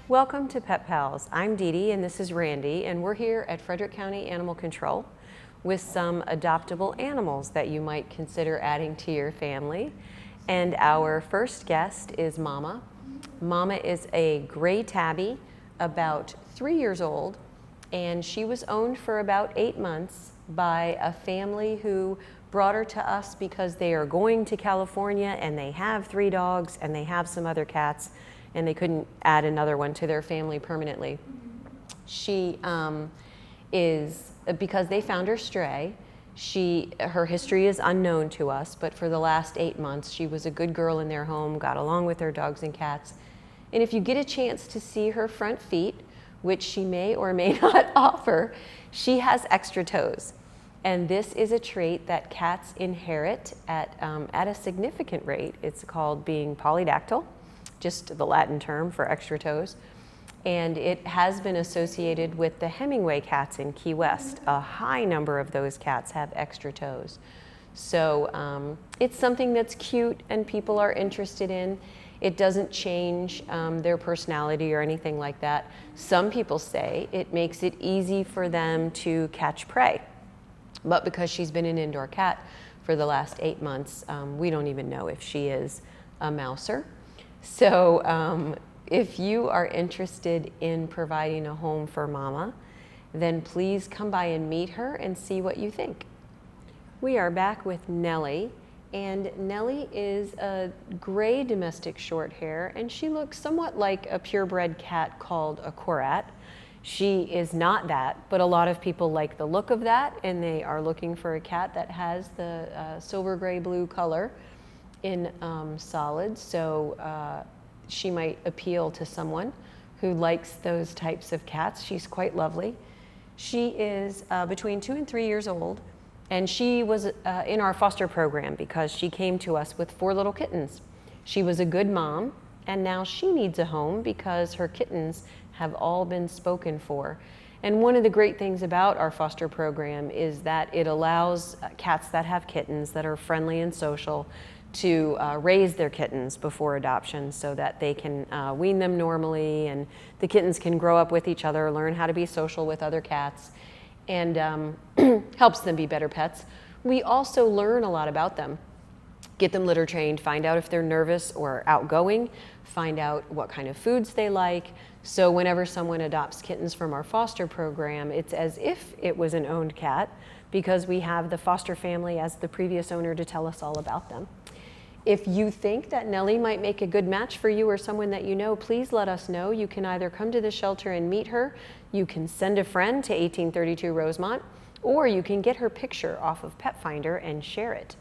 Welcome to Pet Pals. I'm Dee Dee and this is Randy, and we're here at Frederick County Animal Control with some adoptable animals that you might consider adding to your family. And our first guest is Mama. Mama is a gray tabby, about 3 years old, and she was owned for about 8 months by a family who brought her to us because they are going to California and they have 3 dogs and they have some other cats, and they couldn't add another one to their family permanently. She is, because they found her stray, her history is unknown to us, but for the last 8 months, she was a good girl in their home, got along with their dogs and cats. And if you get a chance to see her front feet, which she may or may not offer, she has extra toes. And this is a trait that cats inherit at a significant rate. It's called being polydactyl, just the Latin term for extra toes. And it has been associated with the Hemingway cats in Key West. A high number of those cats have extra toes. So it's something that's cute and people are interested in. It doesn't change their personality or anything like that. Some people say it makes it easy for them to catch prey. But because she's been an indoor cat for the last 8 months, we don't even know if she is a mouser. So if you are interested in providing a home for Mama, then please come by and meet her and see what you think. We are back with Nellie, and Nellie is a gray domestic short hair, and she looks somewhat like a purebred cat called a Korat. She is not that, but a lot of people like the look of that, and they are looking for a cat that has the silver gray blue color in solid, so she might appeal to someone who likes those types of cats. She's quite lovely. She is between 2 and 3 years old, and she was in our foster program because she came to us with 4 little kittens. She was a good mom, and now she needs a home because her kittens have all been spoken for. And one of the great things about our foster program is that it allows cats that have kittens that are friendly and social to raise their kittens before adoption so that they can wean them normally, and the kittens can grow up with each other, learn how to be social with other cats, and helps them be better pets. We also learn a lot about them. Get them litter trained, find out if they're nervous or outgoing, find out what kind of foods they like. So whenever someone adopts kittens from our foster program, it's as if it was an owned cat because we have the foster family as the previous owner to tell us all about them. If you think that Nellie might make a good match for you or someone that you know, please let us know. You can either come to the shelter and meet her, you can send a friend to 1832 Rosemont, or you can get her picture off of Pet Finder and share it.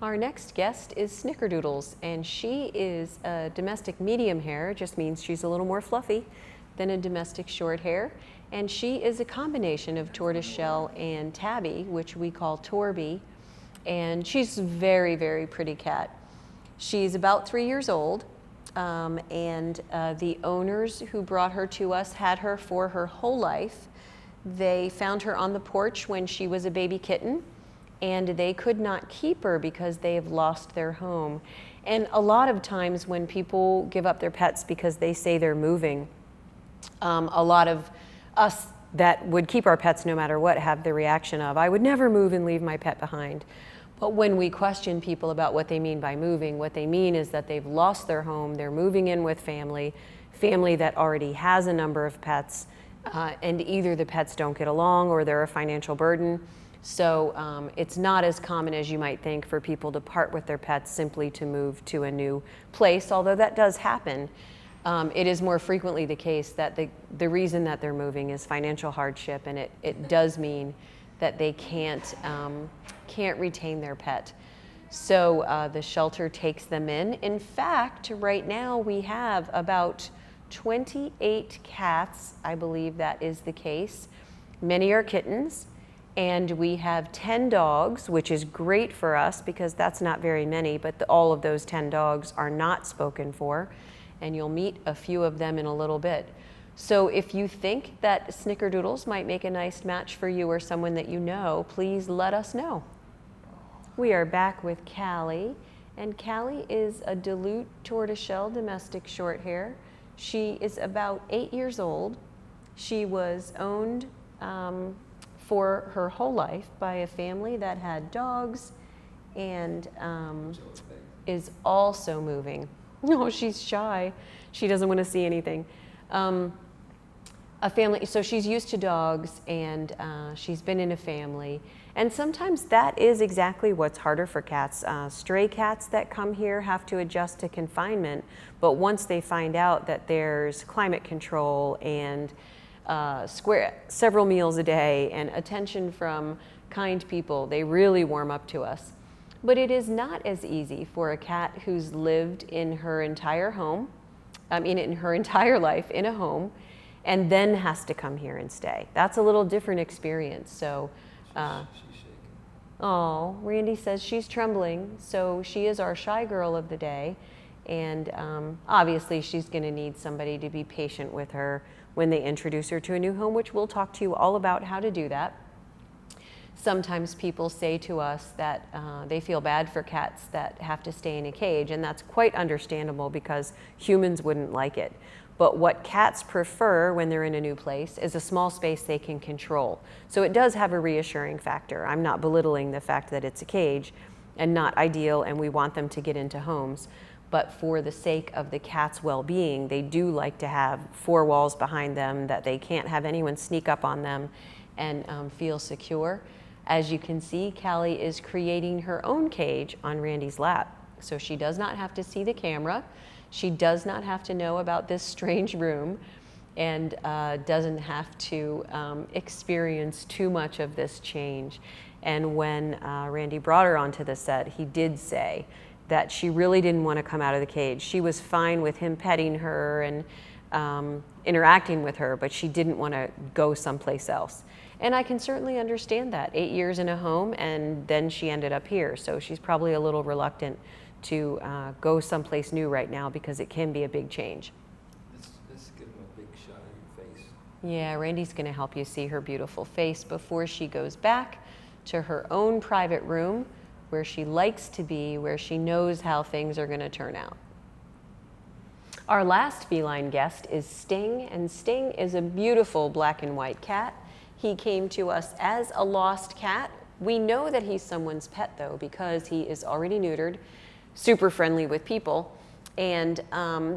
Our next guest is Snickerdoodles, and she is a domestic medium hair, just means she's a little more fluffy than a domestic short hair. And she is a combination of tortoiseshell and tabby, which we call Torby. And she's a very, very pretty cat. She's about 3 years old, and the owners who brought her to us had her for her whole life. They found her on the porch when she was a baby kitten, and they could not keep her because they have lost their home. And a lot of times when people give up their pets because they say they're moving, a lot of us that would keep our pets no matter what have the reaction of, I would never move and leave my pet behind. But when we question people about what they mean by moving, what they mean is that they've lost their home, they're moving in with family that already has a number of pets, and either the pets don't get along or they're a financial burden. So it's not as common as you might think for people to part with their pets simply to move to a new place, although that does happen. It is more frequently the case that the reason that they're moving is financial hardship, and it does mean that they can't retain their pet. So the shelter takes them in. In fact, right now we have about 28 cats, I believe that is the case. Many are kittens, And we have 10 dogs, which is great for us because that's not very many, but all of those 10 dogs are not spoken for, and you'll meet a few of them in a little bit. So if you think that snickerdoodles might make a nice match for you or someone that you know, please let us know. We are back with Callie, and Callie is a Duluth tortoiseshell domestic short hair. She is about 8 years old. She was owned for her whole life by a family that had dogs and is also moving. No, she's shy. She doesn't want to see anything. A family, so she's used to dogs, and she's been in a family. And sometimes that is exactly what's harder for cats. Stray cats that come here have to adjust to confinement, but once they find out that there's climate control and several meals a day and attention from kind people, they really warm up to us. But it is not as easy for a cat who's lived in her entire home, in her entire life in a home, and then has to come here and stay. That's a little different experience. So, she's shaking. oh, Randy says she's trembling. So she is our shy girl of the day. And obviously she's gonna need somebody to be patient with her when they introduce her to a new home, which we'll talk to you all about how to do that. Sometimes people say to us that they feel bad for cats that have to stay in a cage, and that's quite understandable because humans wouldn't like it. But what cats prefer when they're in a new place is a small space they can control. So it does have a reassuring factor. I'm not belittling the fact that it's a cage and not ideal, and we want them to get into homes. But for the sake of the cat's well-being, they do like to have 4 walls behind them that they can't have anyone sneak up on them and feel secure. As you can see, Callie is creating her own cage on Randy's lap. So she does not have to see the camera. She does not have to know about this strange room, and doesn't have to experience too much of this change. And when Randy brought her onto the set, he did say that she really didn't want to come out of the cage. She was fine with him petting her and interacting with her, but she didn't want to go someplace else. And I can certainly understand that. 8 years in a home, and then she ended up here. So she's probably a little reluctant to go someplace new right now because it can be a big change. Let's give him a big shot of your face. Yeah, Randy's going to help you see her beautiful face before she goes back to her own private room where she likes to be, where she knows how things are going to turn out. Our last feline guest is Sting, and Sting is a beautiful black and white cat. He came to us as a lost cat. We know that he's someone's pet though, because he is already neutered, super friendly with people. And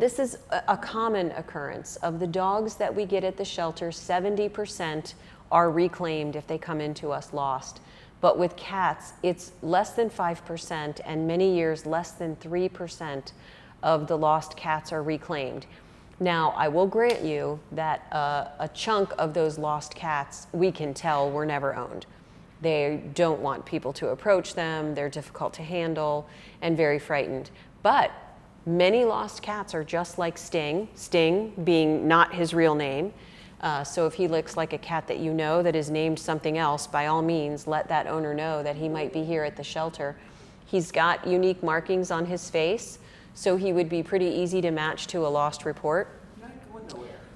this is a common occurrence. Of the dogs that we get at the shelter, 70% are reclaimed if they come into us lost. But with cats, it's less than 5%, and many years less than 3% of the lost cats are reclaimed. Now, I will grant you that a chunk of those lost cats, we can tell, were never owned. They don't want people to approach them, they're difficult to handle, and very frightened. But many lost cats are just like Sting, Sting being not his real name. So if he looks like a cat that you know that is named something else, by all means, let that owner know that he might be here at the shelter. He's got unique markings on his face, so he would be pretty easy to match to a lost report.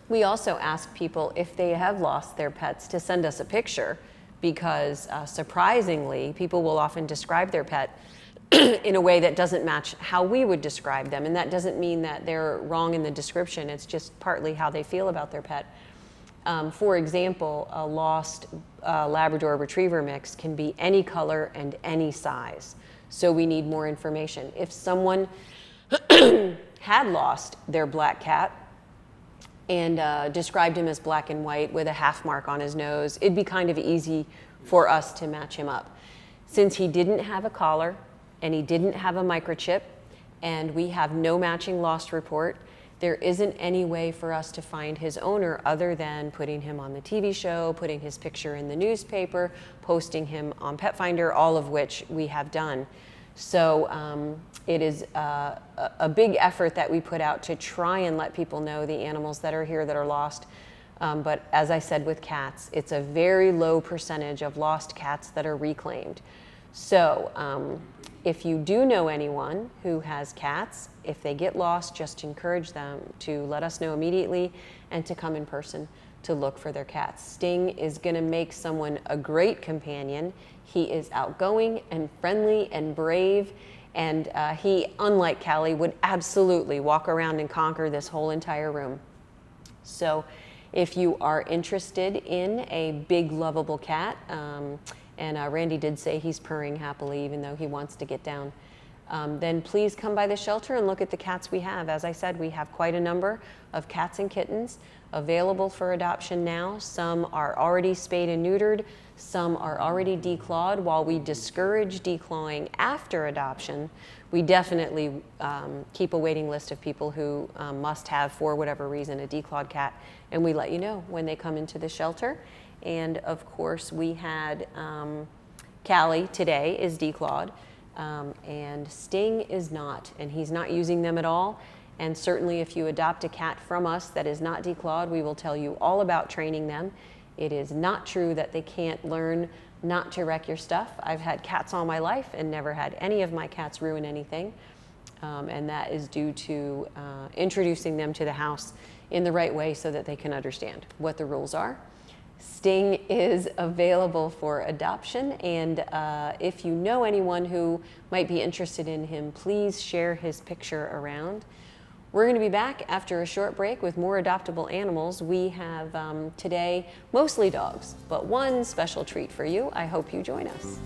We also ask people if they have lost their pets to send us a picture, because surprisingly, people will often describe their pet in a way that doesn't match how we would describe them. And that doesn't mean that they're wrong in the description, it's just partly how they feel about their pet. For example, a lost Labrador Retriever mix can be any color and any size. So we need more information. If someone had lost their black cat and described him as black and white with a half mark on his nose, it'd be kind of easy for us to match him up. Since he didn't have a collar and he didn't have a microchip, and we have no matching lost report, there isn't any way for us to find his owner other than putting him on the TV show, putting his picture in the newspaper, posting him on Pet Finder, all of which we have done. So it is a big effort that we put out to try and let people know the animals that are here that are lost. But as I said with cats, it's a very low percentage of lost cats that are reclaimed. So if you do know anyone who has cats, if they get lost, just encourage them to let us know immediately and to come in person to look for their cats. Sting is going to make someone a great companion. He is outgoing and friendly and brave, and he, unlike Callie, would absolutely walk around and conquer this whole entire room. So if you are interested in a big, lovable cat, and Randy did say he's purring happily even though he wants to get down, then please come by the shelter and look at the cats we have. As I said, we have quite a number of cats and kittens available for adoption now. Some are already spayed and neutered. Some are already declawed. While we discourage declawing after adoption, we definitely keep a waiting list of people who must have, for whatever reason, a declawed cat, and we let you know when they come into the shelter. And of course, we had Callie today is declawed, and Sting is not, and he's not using them at all. And certainly if you adopt a cat from us that is not declawed, we will tell you all about training them. It is not true that they can't learn not to wreck your stuff. I've had cats all my life and never had any of my cats ruin anything. And that is due to introducing them to the house in the right way so that they can understand what the rules are. Sting is available for adoption, and if you know anyone who might be interested in him, please share his picture around. We're going to be back after a short break with more adoptable animals. We have today mostly dogs, but one special treat for you. I hope you join us.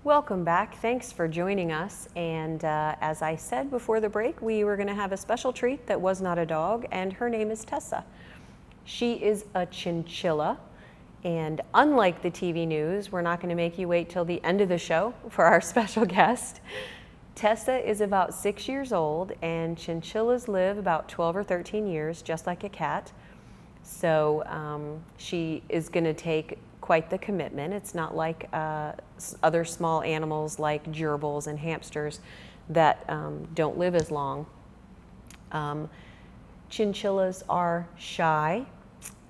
Welcome back. Thanks for joining us. And as I said before the break, we were going to have a special treat that was not a dog, and her name is Tessa. She is a chinchilla, and unlike the TV news, we're not going to make you wait till the end of the show for our special guest. Tessa is about 6 years old, and chinchillas live about 12 or 13 years, just like a cat. So she is going to take quite the commitment. It's not like other small animals like gerbils and hamsters that don't live as long. Chinchillas are shy.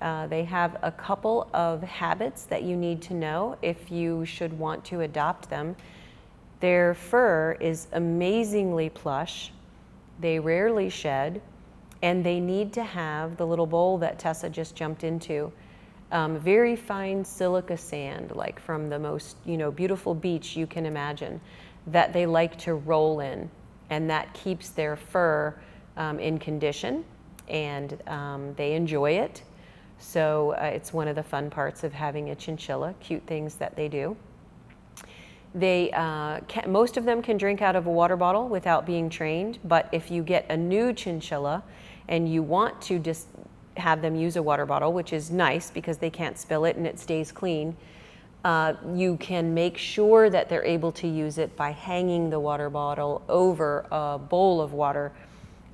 They have a couple of habits that you need to know if you should want to adopt them. Their fur is amazingly plush. They rarely shed, and they need to have the little bowl that Tessa just jumped into. Very fine silica sand, like from the most beautiful beach you can imagine, that they like to roll in, and that keeps their fur in condition, and they enjoy it. So it's one of the fun parts of having a chinchilla, cute things that they do. They most of them can drink out of a water bottle without being trained, but if you get a new chinchilla and you want to just have them use a water bottle, which is nice because they can't spill it and it stays clean, you can make sure that they're able to use it by hanging the water bottle over a bowl of water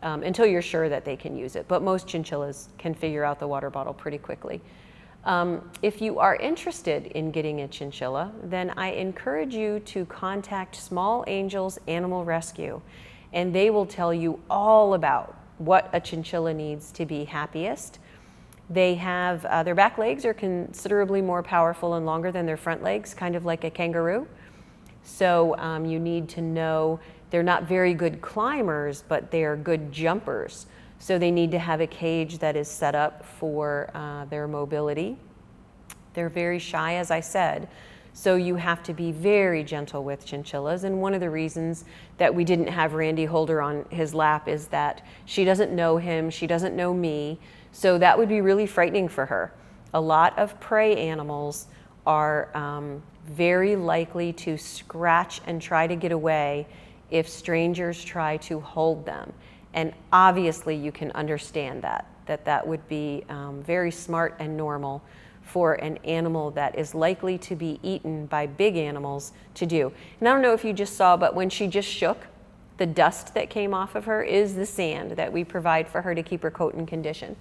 until you're sure that they can use it. But most chinchillas can figure out the water bottle pretty quickly. If you are interested in getting a chinchilla, then I encourage you to contact Small Angels Animal Rescue, and they will tell you all about what a chinchilla needs to be happiest. They have, their back legs are considerably more powerful and longer than their front legs, kind of like a kangaroo. So you need to know they're not very good climbers, but they are good jumpers. So they need to have a cage that is set up for their mobility. They're very shy, as I said. So you have to be very gentle with chinchillas. And one of the reasons that we didn't have Randy hold her on his lap is that she doesn't know him, she doesn't know me. So that would be really frightening for her. A lot of prey animals are very likely to scratch and try to get away if strangers try to hold them. And obviously you can understand that would be very smart and normal for an animal that is likely to be eaten by big animals to do. And I don't know if you just saw, but when she just shook, the dust that came off of her is the sand that we provide for her to keep her coat in condition.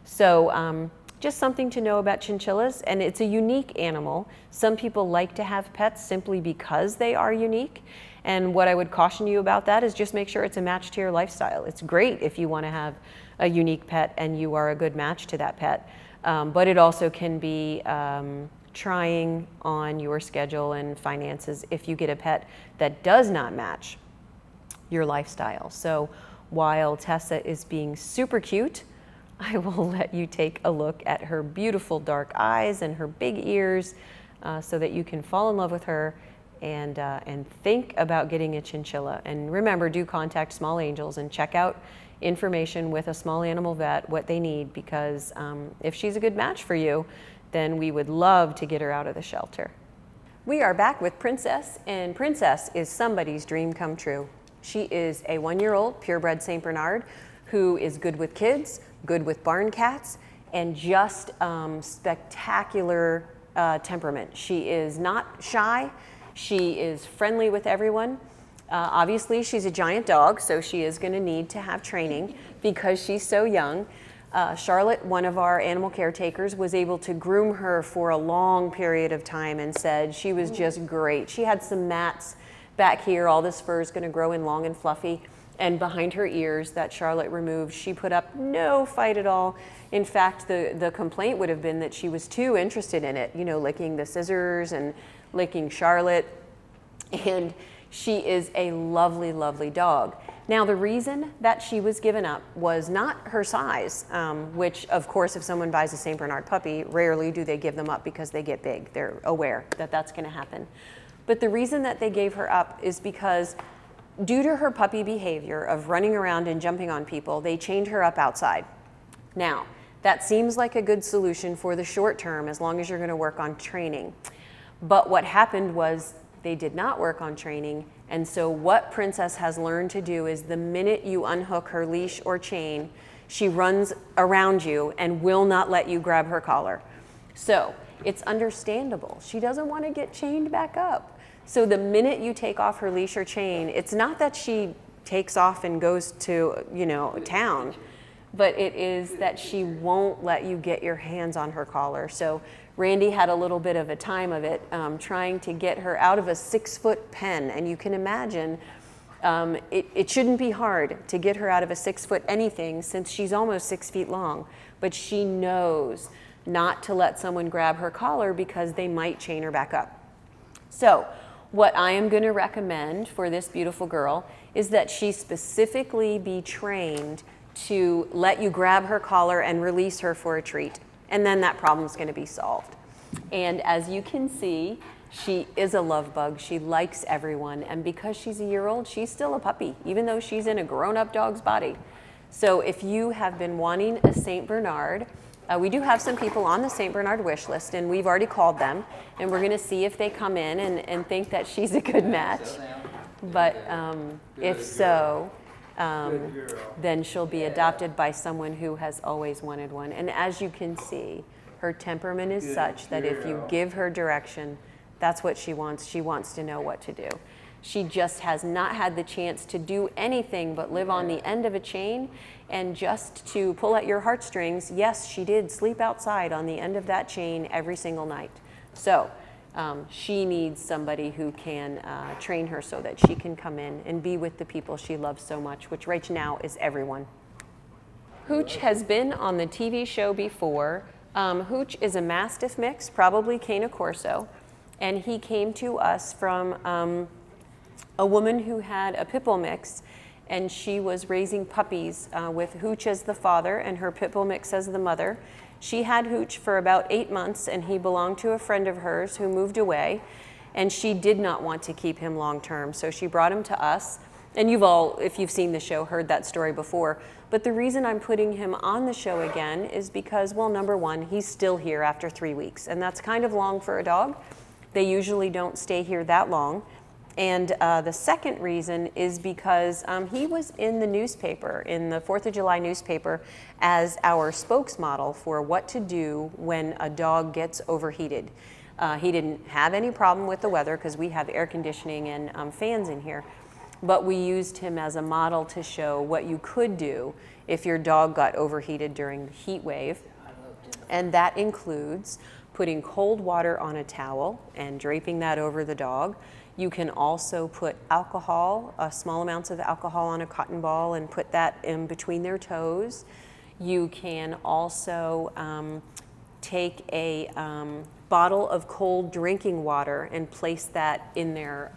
So Just something to know about chinchillas, and it's a unique animal. Some people like to have pets simply because they are unique, and what I would caution you about that is just make sure it's a match to your lifestyle. It's great if you want to have a unique pet and you are a good match to that pet, but it also can be trying on your schedule and finances if you get a pet that does not match your lifestyle. So while Tessa is being super cute, I will let you take a look at her beautiful dark eyes and her big ears so that you can fall in love with her and think about getting a chinchilla. And remember, do contact Small Angels and check out information with a small animal vet, what they need, because if she's a good match for you, then we would love to get her out of the shelter. We are back with Princess, and Princess is somebody's dream come true. She is a 1-year-old purebred St. Bernard who is good with kids, good with barn cats, and just spectacular temperament. She is not shy. She is friendly with everyone. Obviously, she's a giant dog, so she is going to need to have training because she's so young. Charlotte, one of our animal caretakers, was able to groom her for a long period of time and said she was just great. She had some mats back here. All this fur is going to grow in long and fluffy. And behind her ears that Charlotte removed, she put up no fight at all. In fact, the complaint would have been that she was too interested in it, you know, licking the scissors and licking Charlotte. And she is a lovely, lovely dog. Now, the reason that she was given up was not her size, which, of course, if someone buys a St. Bernard puppy, rarely do they give them up because they get big. They're aware that that's going to happen. But the reason that they gave her up is because due to her puppy behavior of running around and jumping on people, they chained her up outside. Now, that seems like a good solution for the short term as long as you're going to work on training. But what happened was they did not work on training, and so what Princess has learned to do is the minute you unhook her leash or chain, she runs around you and will not let you grab her collar. So it's understandable. She doesn't want to get chained back up. So the minute you take off her leash or chain, it's not that she takes off and goes to, you know, town, but it is that she won't let you get your hands on her collar. So Randy had a little bit of a time of it trying to get her out of a 6-foot pen. And you can imagine it shouldn't be hard to get her out of a 6-foot anything since she's almost 6 feet long. But she knows not to let someone grab her collar because they might chain her back up. So what I am going to recommend for this beautiful girl is that she specifically be trained to let you grab her collar and release her for a treat. And then that problem is going to be solved. And as you can see, she is a love bug. She likes everyone. And because she's a year old, she's still a puppy, even though she's in a grown-up dog's body. So if you have been wanting a St. Bernard, we do have some people on the St. Bernard wish list, and we've already called them, and we're going to see if they come in and think that she's a good match. But if so, then she'll be adopted by someone who has always wanted one. And as you can see, her temperament is such that if you give her direction, that's what she wants. She wants to know what to do. She just has not had the chance to do anything but live on the end of a chain. And just to pull at your heartstrings, yes, she did sleep outside on the end of that chain every single night. So she needs somebody who can train her so that she can come in and be with the people she loves so much, which right now is everyone. Hooch has been on the TV show before. Hooch is a Mastiff mix, probably Cane Corso, and he came to us from a woman who had a pit bull mix, and she was raising puppies with Hooch as the father and her pit bull mix as the mother. She had Hooch for about 8 months, and he belonged to a friend of hers who moved away, and she did not want to keep him long term, so she brought him to us. And you've all, if you've seen the show, heard that story before. But the reason I'm putting him on the show again is because, well, number one, he's still here after 3 weeks, and that's kind of long for a dog. They usually don't stay here that long. And the second reason is because he was in the newspaper, in the 4th of July newspaper, as our spokesmodel for what to do when a dog gets overheated. He didn't have any problem with the weather because we have air conditioning and fans in here, but we used him as a model to show what you could do if your dog got overheated during the heat wave. And that includes putting cold water on a towel and draping that over the dog. You can also put alcohol, small amounts of alcohol on a cotton ball and put that in between their toes. You can also take a bottle of cold drinking water and place that in their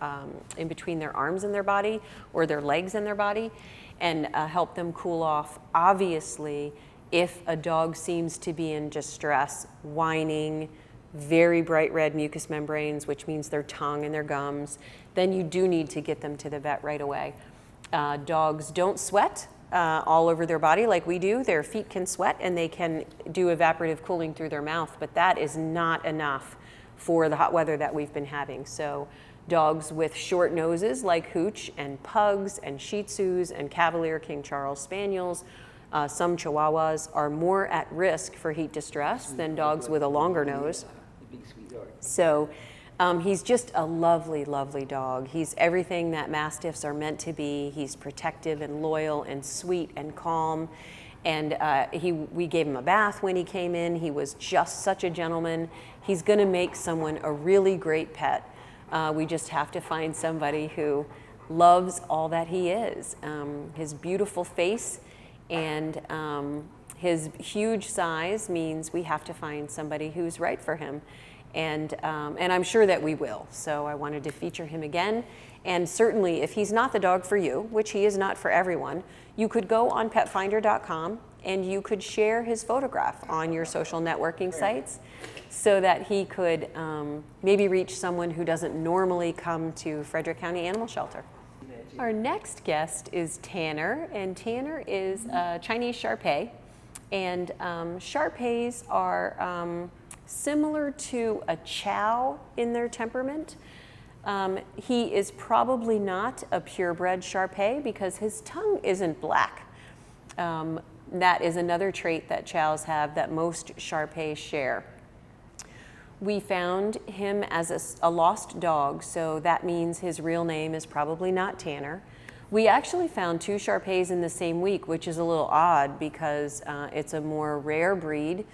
in between their arms and their body, or their legs and their body, and help them cool off. Obviously, if a dog seems to be in distress, whining, very bright red mucous membranes, which means their tongue and their gums, then you do need to get them to the vet right away. Dogs don't sweat all over their body like we do. Their feet can sweat and they can do evaporative cooling through their mouth, but that is not enough for the hot weather that we've been having. So dogs with short noses like Hooch and Pugs and Shih Tzus and Cavalier King Charles Spaniels, some Chihuahuas, are more at risk for heat distress than dogs with a longer nose. So he's just a lovely, lovely dog. He's everything that Mastiffs are meant to be. He's protective and loyal and sweet and calm. And we gave him a bath when he came in. He was just such a gentleman. He's going to make someone a really great pet. We just have to find somebody who loves all that he is. His beautiful face and his huge size means we have to find somebody who's right for him. And I'm sure that we will. So I wanted to feature him again. And certainly if he's not the dog for you, which he is not for everyone, you could go on petfinder.com and you could share his photograph on your social networking sites so that he could maybe reach someone who doesn't normally come to Frederick County Animal Shelter. Our next guest is Tanner, and Tanner is a Chinese Shar-Pei. And Shar-Peis are similar to a Chow in their temperament. He is probably not a purebred Shar-Pei because his tongue isn't black. That is another trait that Chows have that most Shar-Peis share. We found him as a lost dog, so that means his real name is probably not Tanner. We actually found 2 Shar-Peis in the same week, which is a little odd because it's a more rare breed,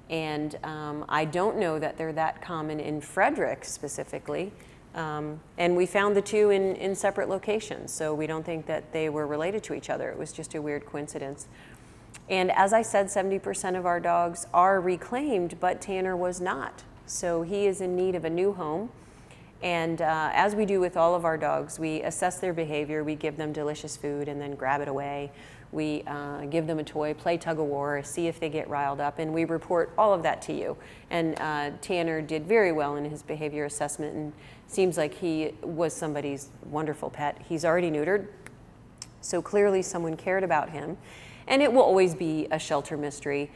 and I don't know that they're that common in Frederick specifically. And we found the 2 in separate locations, so we don't think that they were related to each other. It was just a weird coincidence. And as I said, 70% of our dogs are reclaimed, but Tanner was not. So he is in need of a new home. And as we do with all of our dogs, we assess their behavior, we give them delicious food and then grab it away. We give them a toy, play tug of war, see if they get riled up, and we report all of that to you. And Tanner did very well in his behavior assessment and seems like he was somebody's wonderful pet. He's already neutered, so clearly someone cared about him. And it will always be a shelter mystery.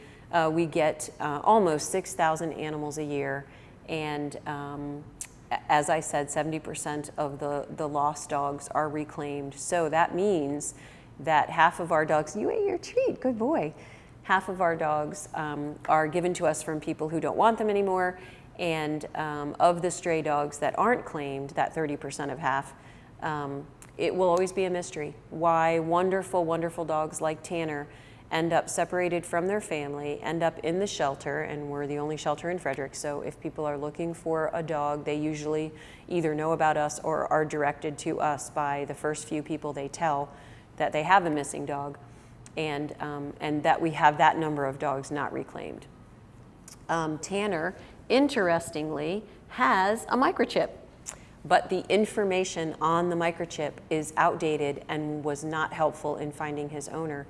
We get almost 6,000 animals a year, and as I said, 70% of the lost dogs are reclaimed. So that means that half of our dogs, you ate your treat, good boy. Half of our dogs are given to us from people who don't want them anymore, and of the stray dogs that aren't claimed, that 30% of half, it will always be a mystery why wonderful, wonderful dogs like Tanner end up separated from their family, end up in the shelter, and we're the only shelter in Frederick, so if people are looking for a dog, they usually either know about us or are directed to us by the first few people they tell that they have a missing dog, and that we have that number of dogs not reclaimed. Tanner, interestingly, has a microchip, but the information on the microchip is outdated and was not helpful in finding his owner.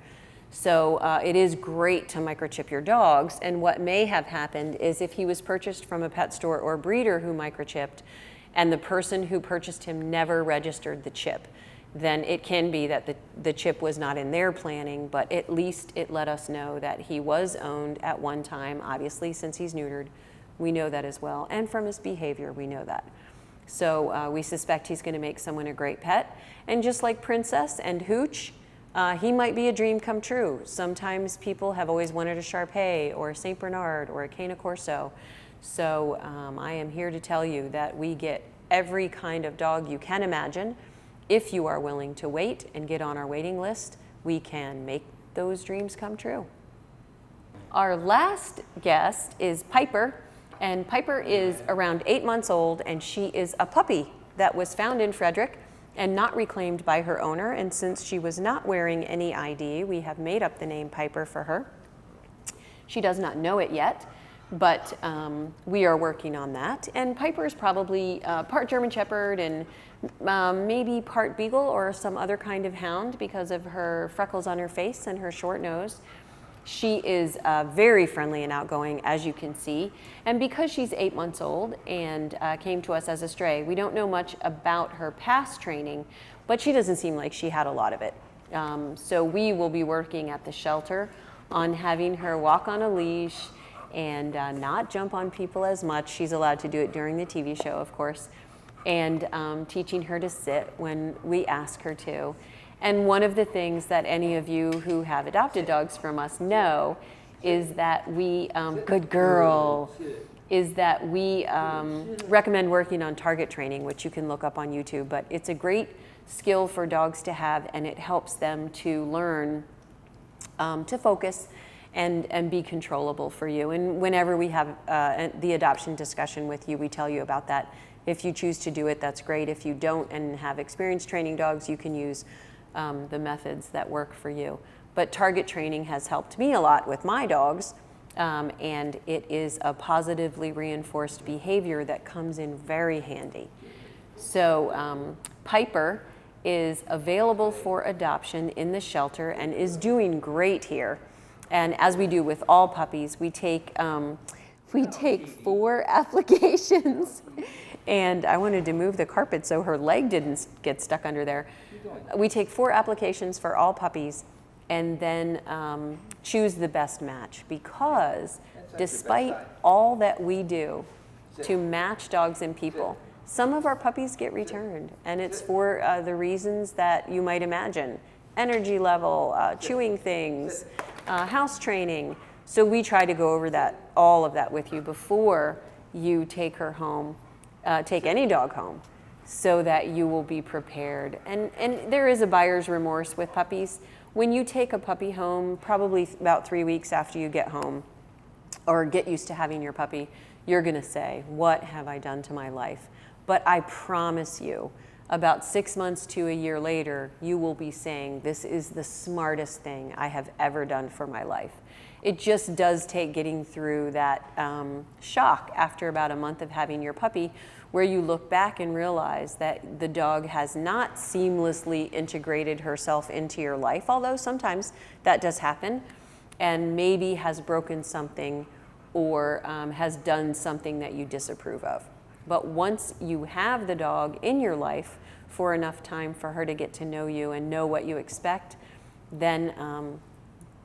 So it is great to microchip your dogs, and what may have happened is if he was purchased from a pet store or breeder who microchipped, and the person who purchased him never registered the chip, then it can be that the chip was not in their planning, but at least it let us know that he was owned at one time. Obviously, since he's neutered, we know that as well, and from his behavior, we know that. So we suspect he's going to make someone a great pet, and just like Princess and Hooch, he might be a dream come true. Sometimes people have always wanted a Shar-Pei or a St. Bernard or a Cane Corso. So I am here to tell you that we get every kind of dog you can imagine. If you are willing to wait and get on our waiting list, we can make those dreams come true. Our last guest is Piper, and Piper is around 8 months old, and she is a puppy that was found in Frederick and not reclaimed by her owner. And since she was not wearing any ID, we have made up the name Piper for her. She does not know it yet, but we are working on that. And Piper is probably part German Shepherd and maybe part Beagle or some other kind of hound because of her freckles on her face and her short nose. She is very friendly and outgoing, as you can see. And because she's 8 months old and came to us as a stray, we don't know much about her past training, but she doesn't seem like she had a lot of it. So we will be working at the shelter on having her walk on a leash and not jump on people as much. She's allowed to do it during the TV show, of course, and teaching her to sit when we ask her to. And one of the things that any of you who have adopted dogs from us know is that we, good girl, is that we recommend working on target training, which you can look up on YouTube, but it's a great skill for dogs to have, and it helps them to learn to focus and be controllable for you. And whenever we have the adoption discussion with you, we tell you about that. If you choose to do it, that's great. If you don't and have experience training dogs, you can use the methods that work for you. But target training has helped me a lot with my dogs, and it is a positively reinforced behavior that comes in very handy. So Piper is available for adoption in the shelter and is doing great here. And as we do with all puppies, we take 4 applications. And I wanted to move the carpet so her leg didn't get stuck under there. We take 4 applications for all puppies and then choose the best match, because despite all that we do to match dogs and people, some of our puppies get returned, and it's for the reasons that you might imagine: energy level, chewing things, house training. So we try to go over all of that with you before you take her home, take any dog home, so that you will be prepared. And there is a buyer's remorse with puppies. When you take a puppy home, probably about 3 weeks after you get home or get used to having your puppy, you're gonna say, what have I done to my life? But I promise you, about 6 months to a year later, you will be saying, this is the smartest thing I have ever done for my life. It just does take getting through that shock after about a month of having your puppy, where you look back and realize that the dog has not seamlessly integrated herself into your life, although sometimes that does happen, and maybe has broken something or has done something that you disapprove of. But once you have the dog in your life for enough time for her to get to know you and know what you expect, then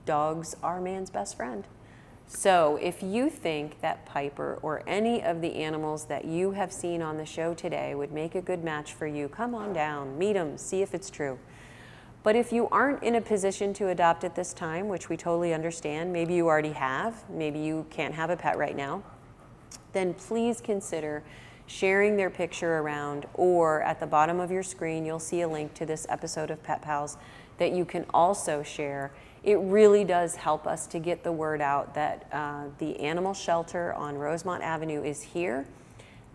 dogs are man's best friend. So if you think that Piper or any of the animals that you have seen on the show today would make a good match for you, come on down, meet them, see if it's true. But if you aren't in a position to adopt at this time, which we totally understand, maybe you already have, maybe you can't have a pet right now, then please consider sharing their picture around, or at the bottom of your screen, you'll see a link to this episode of Pet Pals that you can also share. It really does help us to get the word out that the animal shelter on Rosemont Avenue is here,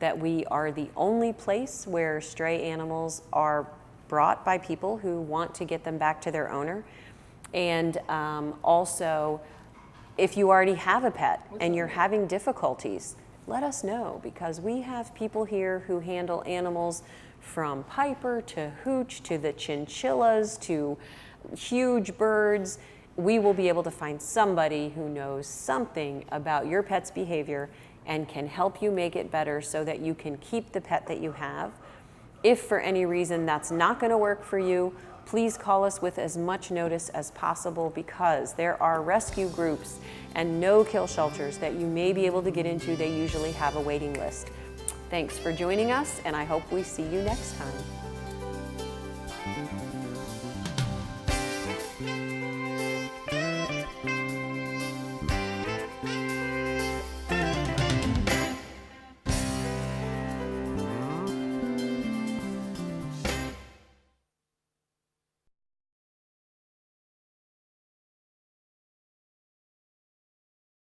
that we are the only place where stray animals are brought by people who want to get them back to their owner. And also, if you already have a pet and you're having difficulties, let us know, because we have people here who handle animals from Piper to Hooch to the chinchillas to huge birds. We will be able to find somebody who knows something about your pet's behavior and can help you make it better so that you can keep the pet that you have. If for any reason that's not going to work for you, please call us with as much notice as possible, because there are rescue groups and no-kill shelters that you may be able to get into. They usually have a waiting list. Thanks for joining us, and I hope we see you next time.